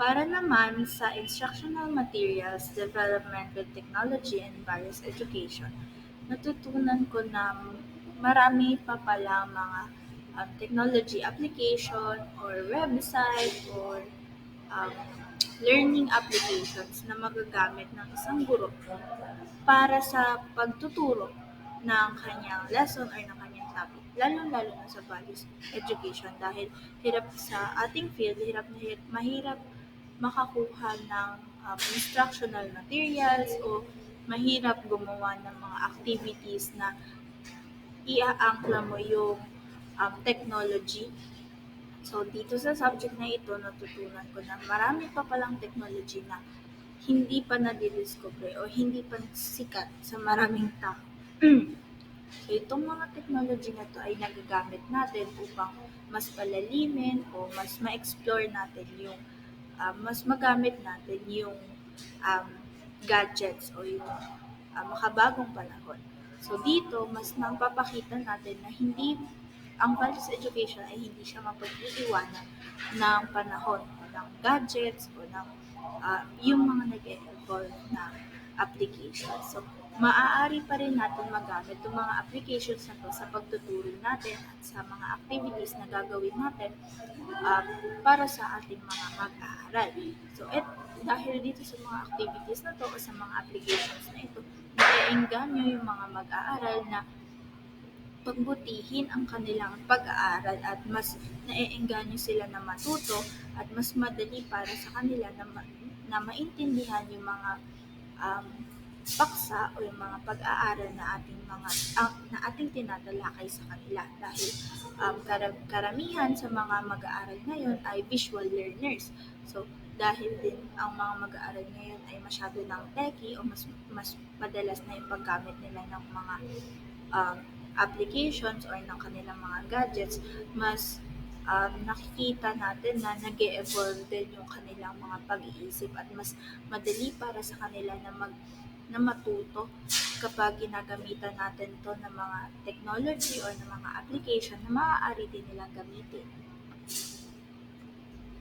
Para naman sa instructional materials development with technology and various education, natutunan ko na marami pa palang mga technology application or website or um, learning applications na magagamit ng isang guro para sa pagtuturo ng kanyang lesson or ng kanyang topic, lalong-lalo na sa values education dahil hirap sa ating field, mahirap makakuha ng instructional materials o mahirap gumawa ng mga activities na iaangkla mo yung technology. So, dito sa subject na ito, natutunan ko na marami pa palang technology na hindi pa nadidiscover o hindi pa sikat sa maraming tao. So, itong mga technology na to ay nagagamit natin upang mas palalimin o mas ma-explore natin yung mas magamit natin yung um, gadgets o yung makabagong panahon. So dito, mas napapakita natin na hindi ang values education ay hindi siya mapag-iiwanan ng panahon o ng gadgets o ng yung mga nag-evolve na application. So, maaari pa rin natin magamit itong mga applications na to sa pagtuturo natin at sa mga activities na gagawin natin um, para sa ating mga mag-aaral. So, dahil dito sa mga activities na to o sa mga applications na ito, naiengganyo yung mga mag-aaral na pagbutihin ang kanilang pag-aaral at mas naiengganyo sila na matuto at mas madali para sa kanila na maintindihan yung mga um, paksa o yung mga pag-aaral na na ating tinatalakay sa kanila dahil karamihan sa mga mag-aaral ngayon ay visual learners. So, dahil din ang mga mag-aaral ngayon ay masyado ng techy o mas madalas na yung paggamit nila ng mga um, applications or ng kanilang mga gadgets, mas nakikita natin na nag evolve din yung kanilang mga pag-iisip at mas madali para sa kanila na matuto kapag ginagamitan natin to ng mga technology or ng mga application na maaari din nilang gamitin.